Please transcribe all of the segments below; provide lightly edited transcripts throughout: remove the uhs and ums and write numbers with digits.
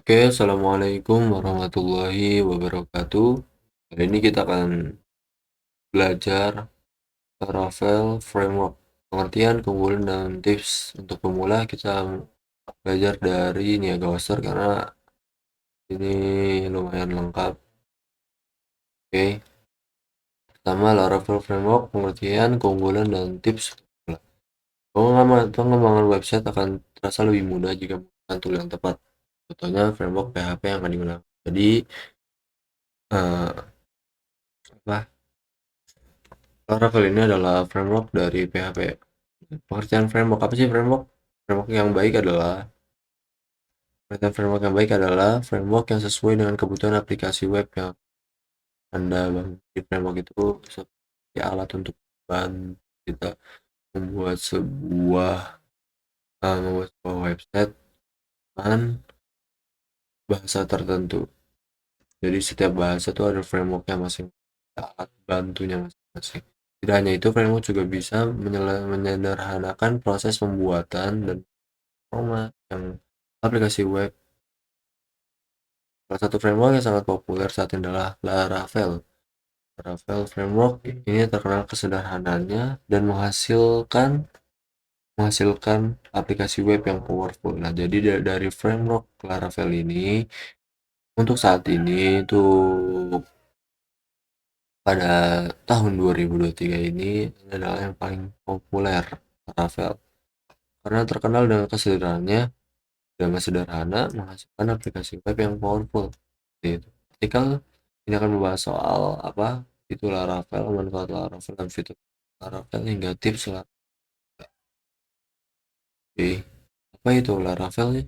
Oke, assalamualaikum warahmatullahi wabarakatuh. Kali ini kita akan belajar Laravel Framework. Pengertian, keunggulan, dan tips untuk pemula kita belajar dari Niaga Waster karena ini lumayan lengkap. Oke, pertama Laravel Framework, pengertian, keunggulan, dan tips pemula. Pengembangan website akan terasa lebih mudah jika menggunakan tool yang tepat. Contohnya framework PHP yang akan digunakan. Jadi, eh, apa Laravel ini adalah framework dari PHP. Pengertian framework apa sih framework? Framework yang baik adalah Pengertian framework yang baik adalah framework yang sesuai dengan kebutuhan aplikasi web yang Anda bangun. Di framework itu seperti alat untuk membantu kita membuat sebuah website dengan bahasa tertentu. Jadi setiap bahasa itu ada frameworknya masing, alat bantunya masing-masing. Tidak hanya itu, framework juga bisa menyederhanakan proses pembuatan dan format yang aplikasi web. Salah satu framework yang sangat populer saat ini adalah Laravel. Laravel framework ini terkenal kesederhanaannya dan menghasilkan aplikasi web yang powerful. Nah, jadi dari framework Laravel ini untuk saat ini itu pada tahun 2023 ini adalah yang paling populer Laravel karena terkenal dengan sederhana menghasilkan aplikasi web yang powerful. Gitu. Artikel ini akan membahas soal apa itu Laravel, manfaat Laravel dan fitur Laravel hingga tips Laravel. Oke, apa itu Laravel ya?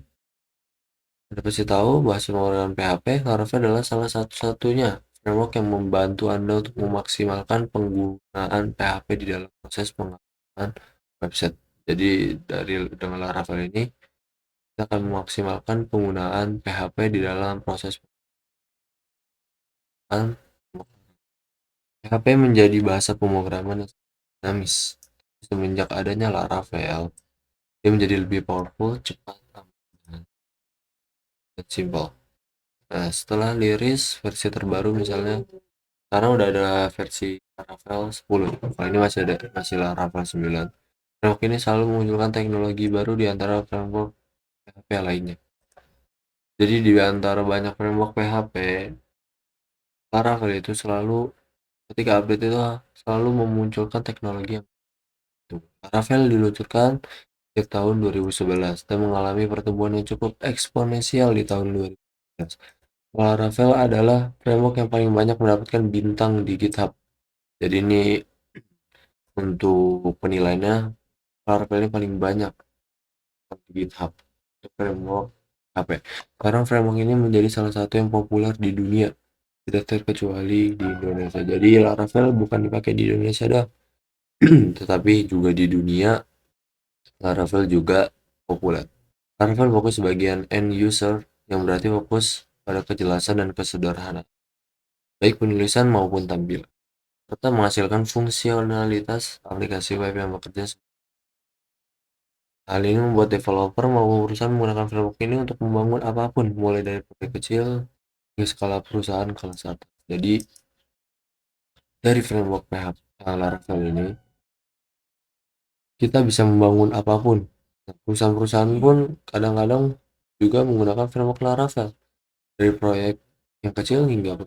Anda pasti tahu bahasa pemrograman PHP, Laravel adalah salah satu-satunya framework yang membantu Anda untuk memaksimalkan penggunaan PHP di dalam proses pengembangan website. Jadi dengan Laravel ini kita akan memaksimalkan penggunaan PHP di dalam proses pengembangan. PHP menjadi bahasa pemrograman yang dinamis. Semenjak adanya Laravel, dia menjadi lebih powerful, cepat, aman, dan simple. Nah, setelah Liris versi terbaru misalnya, sekarang udah ada versi Laravel 10. Kalau ini masih Laravel 9. Framework ini selalu mengunculkan teknologi baru di antara framework PHP lainnya. Jadi di antara banyak framework PHP, Laravel itu ketika update itu selalu memunculkan teknologi yang baru. Laravel diluncurkan sejak tahun 2011 dan mengalami pertumbuhan yang cukup eksponensial di tahun 2011. Laravel adalah framework yang paling banyak mendapatkan bintang di GitHub. Jadi ini untuk penilaiannya, Laravel ini paling banyak di GitHub untuk framework HP. Sekarang framework ini menjadi salah satu yang populer di dunia, tidak terkecuali di Indonesia. Jadi Laravel bukan dipakai di Indonesia dah, tetapi juga di dunia Laravel juga populer. Laravel fokus sebagian end user yang berarti fokus pada kejelasan dan kesederhanaan, baik penulisan maupun tampilan, serta menghasilkan fungsionalitas aplikasi web yang bekerja. Hal ini membuat developer maupun perusahaan menggunakan framework ini untuk membangun apapun, mulai dari proyek kecil hingga skala perusahaan kelas atas. Jadi, dari framework PHP Laravel ini, kita bisa membangun apapun. Nah, perusahaan-perusahaan pun kadang-kadang juga menggunakan framework Laravel, dari proyek yang kecil hingga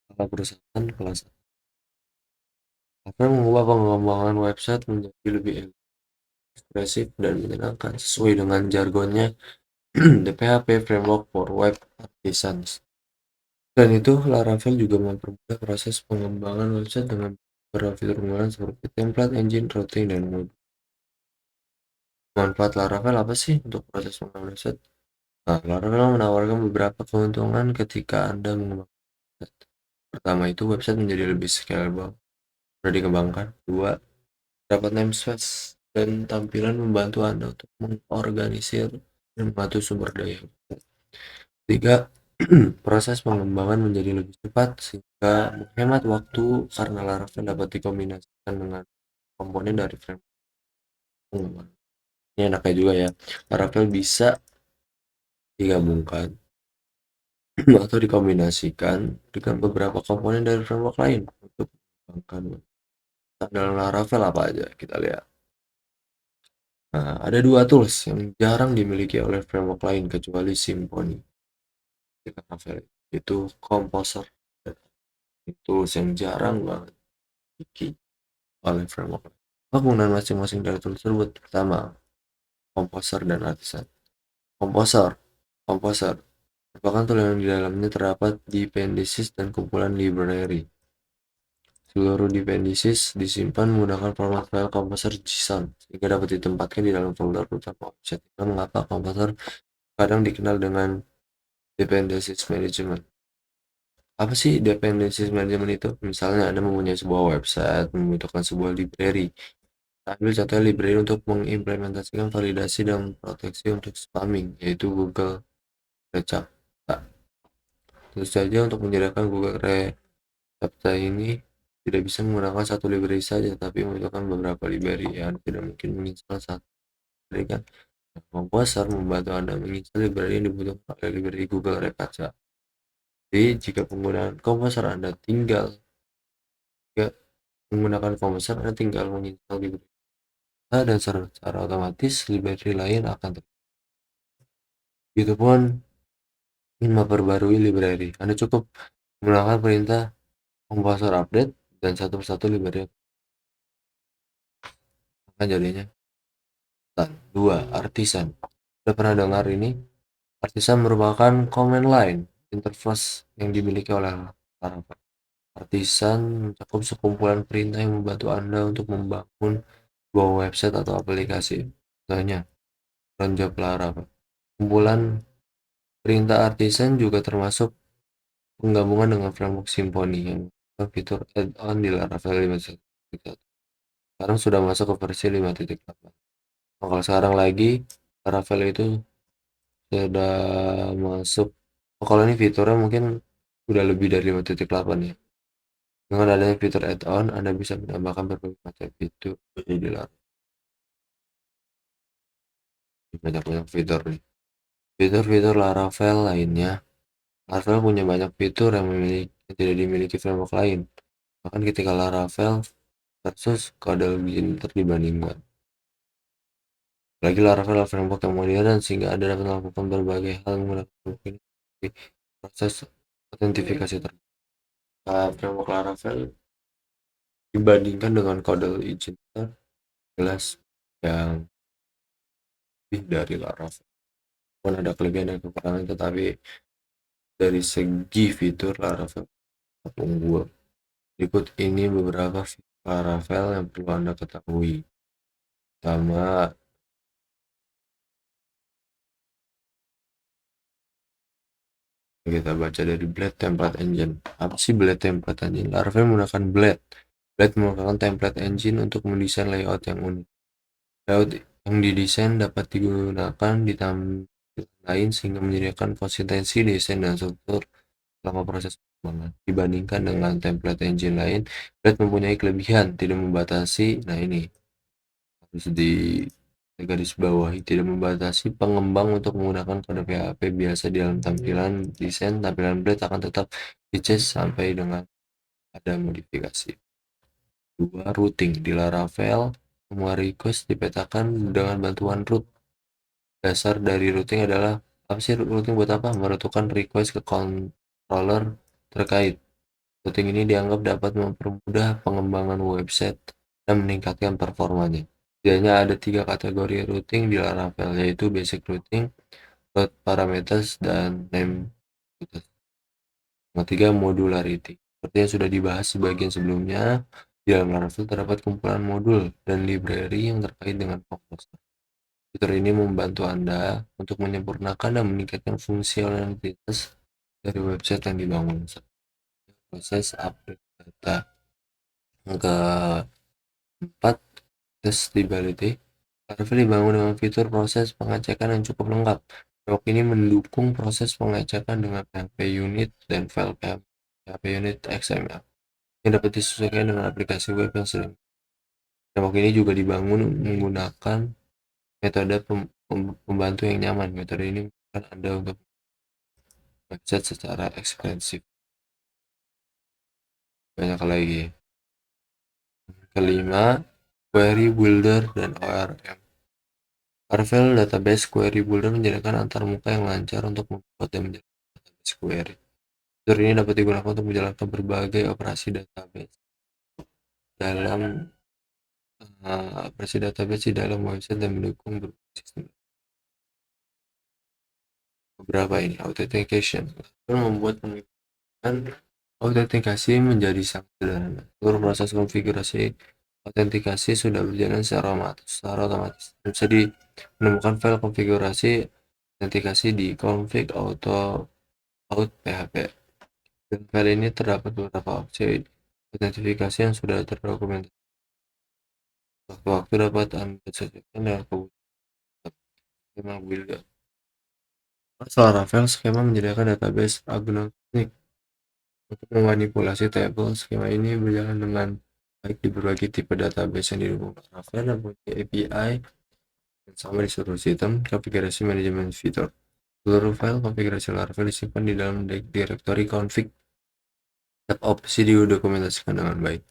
skala perusahaan kelas atas. Laravel mengubah pengembangan website menjadi lebih ekspresif dan menyenangkan sesuai dengan jargonnya the PHP Framework for Web Artisans. Selain itu, Laravel juga mempermudah proses pengembangan website dengan beberapa fitur unggulan seperti template, engine, routing, dan mode. Manfaat Laravel apa sih untuk proses pengembangan website? Nah, Laravel menawarkan beberapa keuntungan ketika Anda mengembangkan website. Pertama itu website menjadi lebih scalable, mudah dikembangkan. Dua, dapat namespace dan tampilan membantu Anda untuk mengorganisir dan mengatur sumber daya. Tiga, proses pengembangan menjadi lebih cepat sehingga menghemat waktu karena Laravel dapat dikombinasikan dengan komponen dari framework pengembangan. Ini enaknya juga ya, Laravel bisa digabungkan atau dikombinasikan dengan beberapa komponen dari framework lain untuk mengembangkan web. Dalam Laravel apa aja kita lihat. Nah, ada dua tools yang jarang dimiliki oleh framework lain kecuali Symfony di Laravel, itu Composer. Itu yang jarang banget dimiliki oleh framework lain. Penggunaan masing-masing dari tools tersebut. Pertama, Composer dan Artisan. Composer Composer merupakan tool yang di dalamnya terdapat dependencies dan kumpulan library. Seluruh dependencies disimpan menggunakan format file Composer JSON sehingga dapat ditempatkan di dalam folder utama website. Itu mengapa Composer kadang dikenal dengan dependencies management. Apa sih dependencies management itu? Misalnya Anda mempunyai sebuah website membutuhkan sebuah library. Ambil contoh library untuk mengimplementasikan validasi dan proteksi untuk spamming, yaitu Google Recap. Nah, tentu saja untuk menyediakan Google Recap ini tidak bisa menggunakan satu library saja, tapi membutuhkan beberapa library yang tidak mungkin menginstal satu library kan. Composer membantu Anda menginstal library yang dibutuhkan oleh library Google Recap. Jadi jika penggunaan Composer Anda menggunakan Composer Anda tinggal menginstal library dan secara otomatis library lain akan Itu pun ingin memperbarui library, Anda cukup menggunakan perintah Composer update dan satu persatu library akan jadinya. Dan dua, Artisan. Sudah pernah dengar ini? Artisan merupakan command line interface yang dimiliki oleh Laravel. Artisan mencakup sekumpulan perintah yang membantu Anda untuk membangun sebuah website atau aplikasi. Contohnya, run job Laravel. Kumpulan perintah artisan juga termasuk penggabungan dengan framework Symfony yang fitur add-on di Laravel 5.1. Sekarang sudah masuk ke versi 5.8. Nah, kalau sekarang lagi Laravel itu sudah masuk. Kalau ini fiturnya mungkin udah lebih dari 5.8 ya. Dengan adanya fitur add-on, Anda bisa menambahkan berbagai macam fitur di Laravel. Banyak-banyak fitur nih. Fitur-fitur Laravel lainnya. Laravel punya banyak fitur yang tidak dimiliki framework lain. Bahkan ketika Laravel versus kode lebih dibandingkan. Lagi Laravel framework yang modern sehingga Anda dapat melakukan berbagai hal menggunakan proses autentifikasi framework Laravel dibandingkan dengan kode Engine jelas yang lebih dari Laravel. Pun ada kelebihan dan kekurangan, tetapi dari segi fitur Laravel unggul. Berikut ini beberapa fitur Laravel yang perlu Anda ketahui. Pertama, kita baca dari Blade Template Engine. Apa sih Blade Template Engine? Laravel menggunakan Blade. Blade merupakan template engine untuk mendesain layout yang unik. Layout yang didesain dapat digunakan di tampilan lain sehingga menyediakan konsistensi desain dan struktur selama proses pengembangan. Dibandingkan dengan template engine lain, Blade mempunyai kelebihan tidak membatasi. Nah, ini harus di garis bawahi, tidak membatasi pengembang untuk menggunakan kode PHP biasa di dalam tampilan desain. Tampilan Blade akan tetap dices sampai dengan ada modifikasi. 2. Routing di Laravel, semua request dipetakan dengan bantuan root. Dasar dari routing adalah apa sih routing buat apa? Merutukan request ke controller terkait. Routing ini dianggap dapat mempermudah pengembangan website dan meningkatkan performanya. Setidaknya ada 3 kategori routing di Laravel, yaitu basic routing, route parameters, dan name methods. Yang ketiga, modularity. Seperti yang sudah dibahas di bagian sebelumnya, di dalam Laravel terdapat kumpulan modul dan library yang terkait dengan Composer. Fitur ini membantu Anda untuk menyempurnakan dan meningkatkan fungsionalitas dari website yang dibangun. Proses update data. Yang keempat, testability. Laravel dibangun dengan fitur proses pengecekan yang cukup lengkap. Framework ini mendukung proses pengecekan dengan PHP unit dan file PHP unit XML yang dapat disesuaikan dengan aplikasi web yang sedang. Framework ini juga dibangun menggunakan metode pembantu yang nyaman. Metode ini kan Anda untuk website secara ekspensif. Banyak lagi. Kelima, query builder dan ORM. Laravel Database Query Builder menjadikan antarmuka yang lancar untuk membuat dan menjalankan database query. Fitur ini dapat digunakan untuk menjalankan berbagai operasi database di dalam website dan mendukung berbagai sistem. Beberapa ini authentication. Laravel membuat penggunaan autentikasi menjadi sangat sederhana. Seluruh proses konfigurasi autentikasi sudah berjalan secara otomatis. Bisa menemukan file konfigurasi autentikasi di config out php. Dan file ini terdapat beberapa opsi autentifikasi yang sudah terdokumentasi. Waktu-waktu dapat Anda sesuaikan dengan kebutuhan skema builder. Laravel skema menyediakan database agnostik untuk memanipulasi tabel. Skema ini berjalan dengan baik di berbagai tipe database yang didukung Laravel dan punya API yang sama di seluruh sistem konfigurasi manajemen fitur. Seluruh file konfigurasi Laravel disimpan di dalam direktori config. Setiap opsi didokumentasikan dengan baik.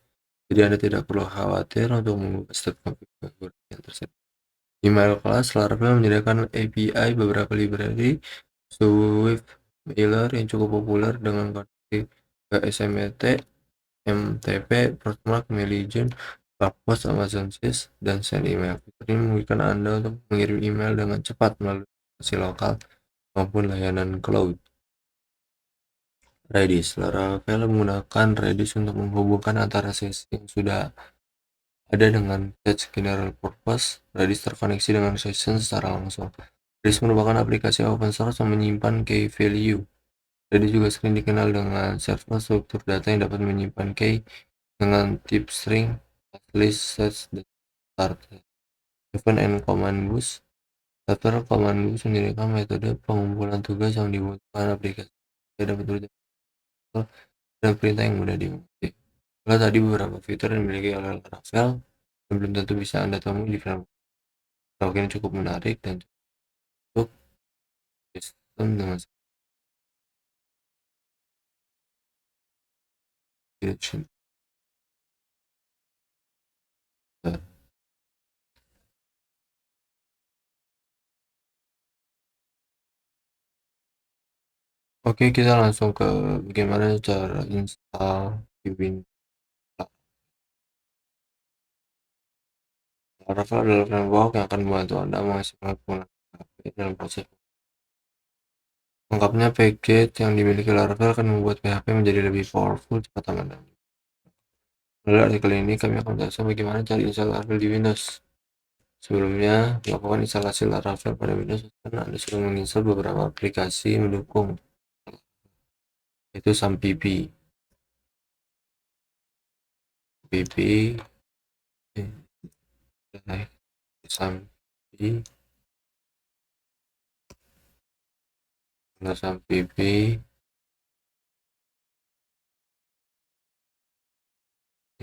Jadi Anda tidak perlu khawatir untuk mengubah setiap konfigurasi yang tersedia. Email class Laravel menyediakan API beberapa library Swift Mailer yang cukup populer dengan konfig SMTP, MTP, Portmark, Mailchimp, Sparkpost, Amazon Sys, dan Send Email. Fitur ini memungkinkan Anda untuk mengirim email dengan cepat melalui aplikasi lokal maupun layanan cloud. Redis Laravel menggunakan Redis untuk menghubungkan antara sesi yang sudah ada dengan Fetch General Purpose. Redis terkoneksi dengan session secara langsung. Redis merupakan aplikasi open source yang menyimpan key value. Redis juga sering dikenal dengan server struktur data yang dapat menyimpan key dengan tip string, list, set, dan start. Event and command boost. Server command boost menyediakan metode pengumpulan tugas yang dibutuhkan aplikasi dapat berjalan dan perintah yang mudah dimengerti. Kalau tadi beberapa fitur yang dimiliki oleh Laravel yang belum tentu bisa Anda temui di framework ini cukup menarik dan cukup sistem dengan direction. Oke, kita langsung ke bagaimana cara install di Windows. Laravel adalah framework yang akan membantu Anda menghasilkan penggunaan PHP dalam proses lengkapnya. Package yang dimiliki Laravel akan membuat PHP menjadi lebih powerful, cepat, aman, dan melalui artikel ini kami akan menjelaskan bagaimana cara install Laravel di Windows. Sebelumnya, melakukan instalasi Laravel pada Windows, karena Anda sudah menginstal beberapa aplikasi mendukung, yaitu SAMPP, SAMPP,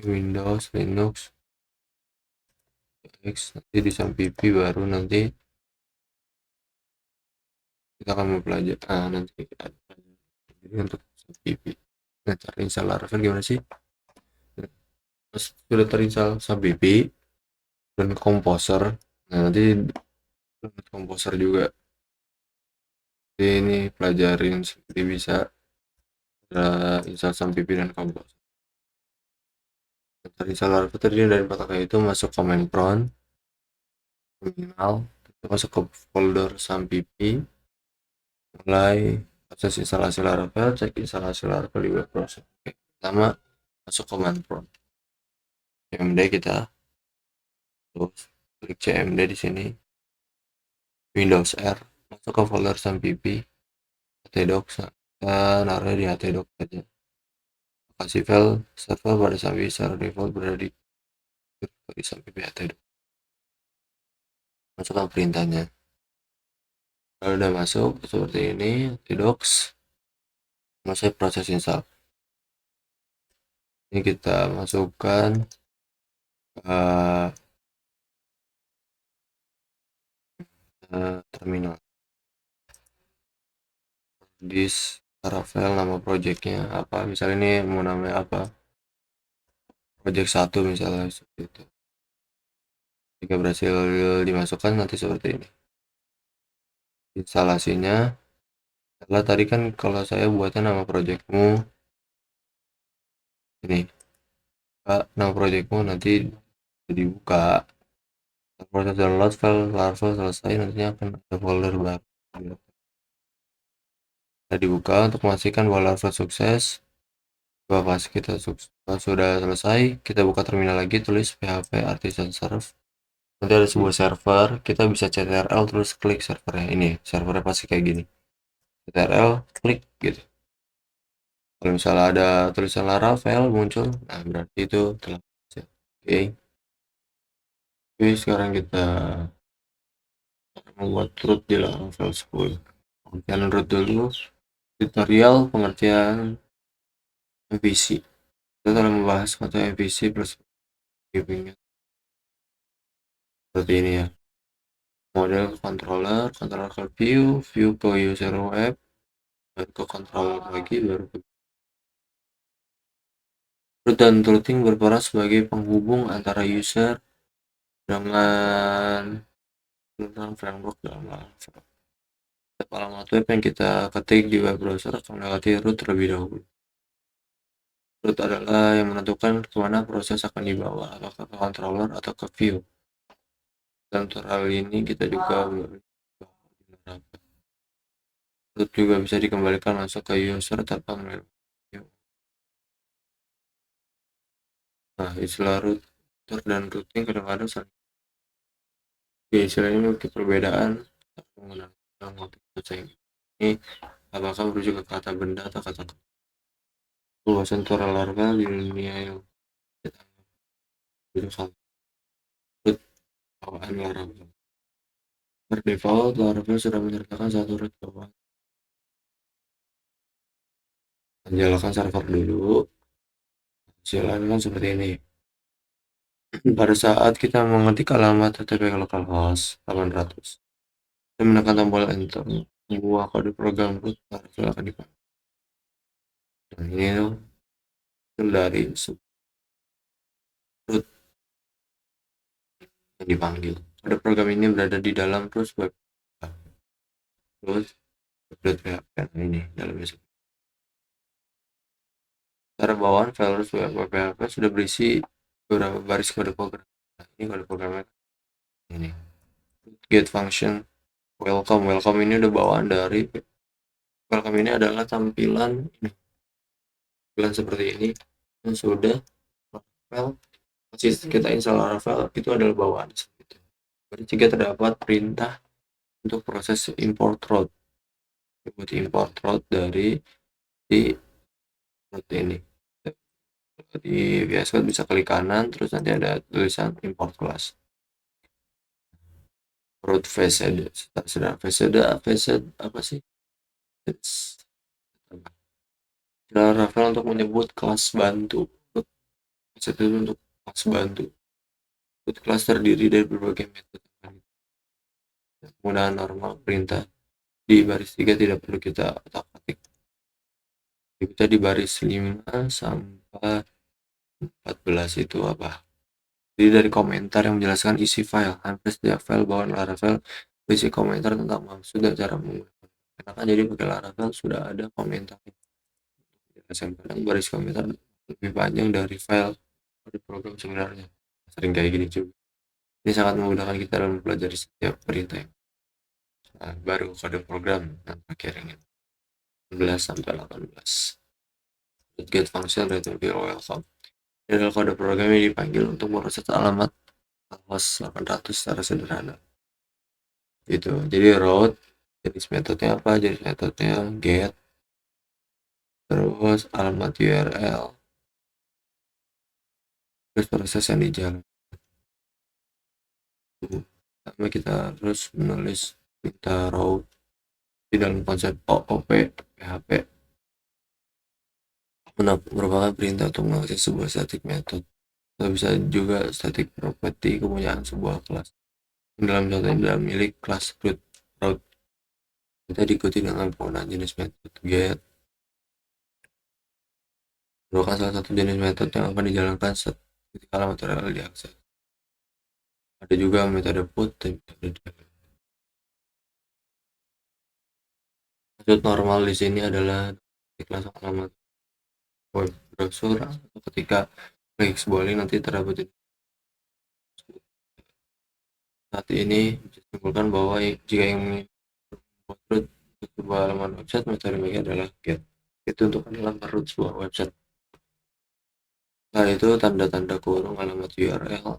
Windows, Linux, X, nanti di SAMPP baru nanti kita akan mempelajari nanti kita jadi untuk SAMPP. Nah, cara install Laravel gimana sih? Terus sudah terinstall SAMPP dan Composer. Nah, nanti Composer juga. Jadi ini pelajarin seperti bisa install SAMPP dan Composer. Install Laravel terdiri dari 4 langkah, itu masuk command prompt, terminal, kita masuk ke folder SAMPP, mulai proses instalasi Laravel, cek instalasi Laravel di web browser. Oke, pertama masuk command prompt, cmd, kita terus klik cmd di sini, Windows R, masuk ke folder SAMPP, htdocs, kita naruh di htdocs saja. Lokasi file server pada SAMPP secara default berada di SAMPP htdocs. Masukkan perintahnya. Kalau udah masuk seperti ini, htdocs, selesai proses install. Ini kita masukkan terminal. This Laravel nama projectnya apa, misalnya ini mau namanya apa, project 1 misalnya seperti itu. Jika berhasil dimasukkan nanti seperti ini. Instalasinya adalah tadi kan kalau saya buatnya nama projectmu ini, nama projectmu nanti dibuka. Proses download file Laravel selesai, nantinya akan ada folder baru. Kita dibuka untuk memastikan bahwa Laravel sukses. Pas kita sudah selesai, kita buka terminal lagi, tulis php artisan serve. Nanti ada sebuah server, kita bisa ctrl terus klik servernya. Ini servernya pasti kayak gini. Ctrl klik gitu. Kalau misalnya ada tulisan Laravel muncul, nah berarti itu telah berhasil. Oke. Oke, sekarang kita membuat root di Laravel 10. Pengertian root dulu. Tutorial pengertian MVC. Kita telah membahas konsep MVC plus giving seperti ini ya. Model controller, controller ke view, view ke user web, dan ke controller lagi baru ke root dan routing berperan sebagai penghubung antara user dengan framework dalam Laravel. Setiap alamat web yang kita ketik di web browser akan melewati root terlebih dahulu. Root adalah yang menentukan kemana proses akan dibawa, apakah ke controller atau ke view. Dalam tutorial ini kita juga root juga bisa dikembalikan langsung ke user tanpa melewati view. Nah, istilah router dan routing kadang-kadang saling. Istilah ini memiliki perbedaan menggunakan motif saja. Ini apakah merujuk ke kata benda atau kata luasan tutorial Laravel di dunia yang kita itu satu root bawaan Laravel. Per default, Laravel sudah menyertakan satu root bawaan. Nyalakan server dulu. Hasilnya kan seperti ini. Pada saat kita mengetik alamat HTTP localhost 800 dan menekan tombol enter, sebuah kode program root Laravel akan dipanggil. Nah, ini tuh dari root yang dipanggil. Kode program ini berada di dalam terus web web.php ini dalamnya. Secara bawaan file web.php sudah berisi beberapa baris kode program. Nah, ini kode programnya ini. Get function welcome ini udah bawaan dari welcome ini adalah tampilan seperti ini yang sudah Laravel masih kita install Laravel itu adalah bawaan seperti itu. Berarti jika terdapat perintah untuk proses import route, import route dari di route ini. Di VS Code bisa klik kanan terus nanti ada tulisan import class. Root facade apa sih? Laravel untuk menyebut kelas bantu. Facade itu untuk kelas bantu. Root kelas terdiri dari berbagai metode. Penggunaan normal perintah di baris 3 tidak perlu kita otak-atik. Kita di baris 5 sampai 14 itu apa? Jadi dari komentar yang menjelaskan isi file. Hampir setiap file bawaan Laravel berisi komentar tentang maksud dan cara menggunakan. Karena kan jadi pakai Laravel sudah ada komentar. Kadang baris komentar lebih panjang dari file di program sebenarnya. Sering kayak gini juga. Ini sangat memudahkan kita dalam mempelajari setiap perintah. Nah, baru kode program yang terakhir ini 11 sampai 18. Get function return welcome. Ini adalah kode program yang dipanggil untuk proses alamat host 800 secara sederhana. Itu. Jadi route jenis metodenya apa? Jenis metodenya get, terus alamat URL, terus proses yang dijalankan. Pertama kita harus menulis minta route di dalam konsep OOP PHP merupakan perintah untuk mengakses sebuah static method. Kita bisa juga static property kepunyaan sebuah kelas. Dalam contoh ini dalam milik kelas route. Kita diikuti dengan penggunaan jenis metode get, merupakan salah satu jenis metode yang akan dijalankan ketika alamat URL diakses. Ada juga metode put dan metode def. Maksud normal di sini adalah ketik langsung alamat web browser atau ketika klik sebuah link nanti terdapat. Saat ini bisa disimpulkan bahwa jika ingin membuat root sebuah halaman website, metode baiknya adalah get. Itu untuk alamat root sebuah website. Setelah itu tanda-tanda kurung alamat URL.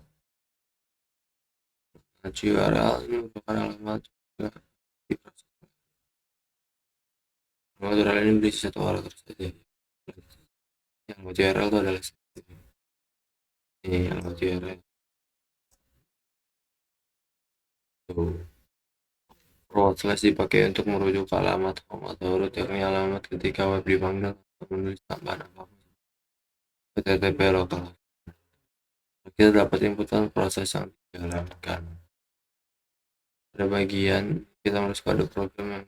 URL ini merupakan alamat alamat URL ini berisi satu karakter saja. Yang URL itu adalah ini alamat URL. Forward slash dipakai untuk merujuk ke alamat home atau root, yakni alamat ketika web dipanggil atau menulis tambahan apapun. HTTP lokal. Kita dapat inputan proses yang dijalankan. Pada bagian kita menulis kode program yang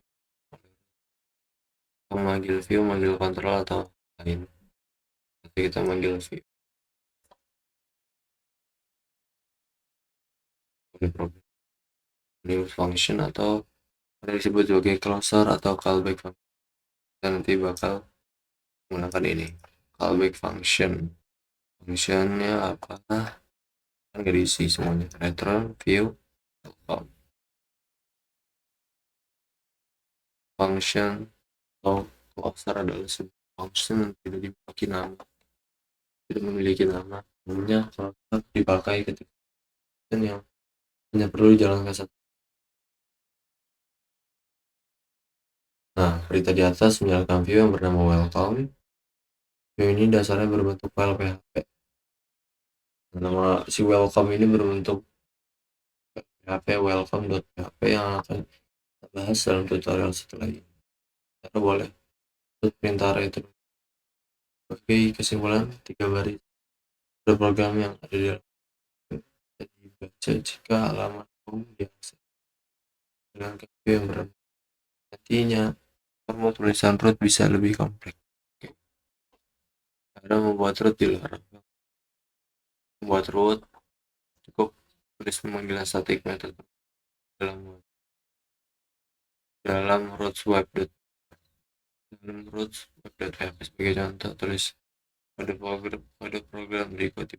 memanggil view, manggil control atau lain. Nanti kita manggil view. Kode program. New function atau ada disebut sebagai closer atau callback function. Kita nanti bakal menggunakan ini. Callback function. Functionnya apa? Kan nggak diisi semuanya. Return, view, welcome. Function atau closer adalah sebuah function yang tidak dimiliki nama. Tidak memiliki nama. Namanya closer dipakai ketika yang hanya perlu dijalankan satu. Nah, berita di atas menyalakan view yang bernama welcome. View ini dasarnya berbentuk file PHP. Nama si welcome ini berbentuk PHP welcome.php yang akan kita bahas dalam tutorial setelah ini. Kita boleh perintah itu sebagai kesimpulan 3 baris ada program yang ada di dalam bisa dibaca jika alamat home diakses dengan view yang berbeda. Nantinya format tulisan root bisa lebih kompleks. Karena membuat root dilarang. Membuat root cukup tulis pemanggilan static method dalam roots web.php sebagai contoh tulis pada program berikut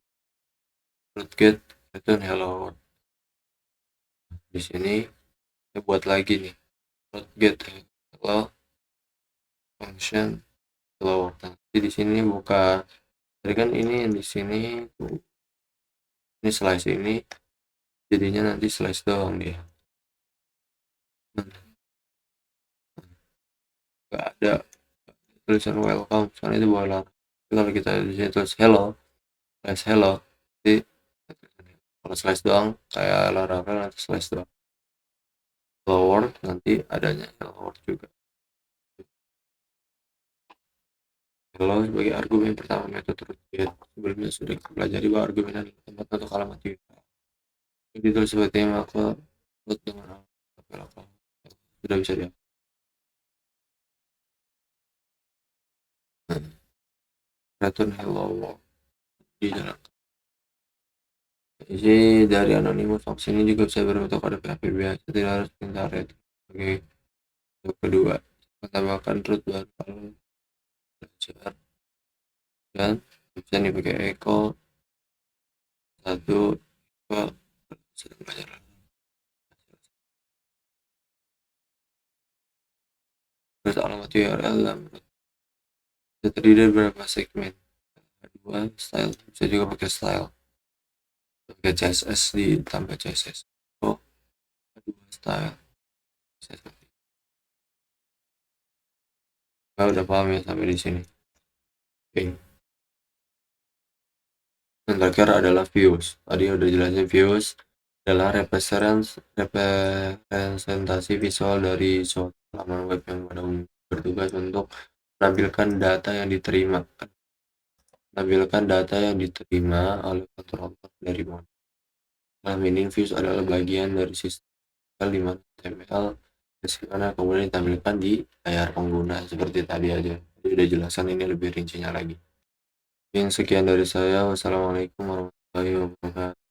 root get return hello world. Di sini kita buat lagi nih root get hello function hello world. Jadi di sini buka tadi kan ini di sini tuh ini slice ini jadinya nanti slice doang dia. Nggak ada tulisan welcome soalnya itu boleh. Kalau kita di sini tulis hello slash hello jadi kalau slash doang kayak Laravel nanti slash doang hello world nanti adanya hello world juga. Hello sebagai argumen pertama metode root get. Sebelumnya sudah kita pelajari bahwa argumen adalah tempat untuk alamat URL. Jadi itu seperti maka root dengan alamat sudah bisa dia. Return hello world di dalam. Jadi dari anonymous function ini juga bisa berbentuk kode PHP biasa, tidak harus perintah return sebagai untuk kedua. Tambahkan root baru kalau belajar dan bisa dipakai echo satu dua sedang belajar. Terus alamat URL dalam bisa terdiri dari beberapa segmen. Dua style bisa juga pakai style. Pakai CSS ditambah CSS. Oh, dua style. Nah, udah paham ya sampai di sini. Oke. Yang terakhir adalah views. Tadi udah jelasin views adalah representasi visual dari suatu halaman web yang pada umumnya bertugas untuk menampilkan data yang diterima oleh kontroler dari model. Nah, meaning views adalah bagian dari sistem di mana HTML mana kemudian ditampilkan di layar pengguna seperti tadi aja. Jadi udah jelasan ini lebih rincinya lagi. Mungkin sekian dari saya. Wassalamualaikum warahmatullahi wabarakatuh.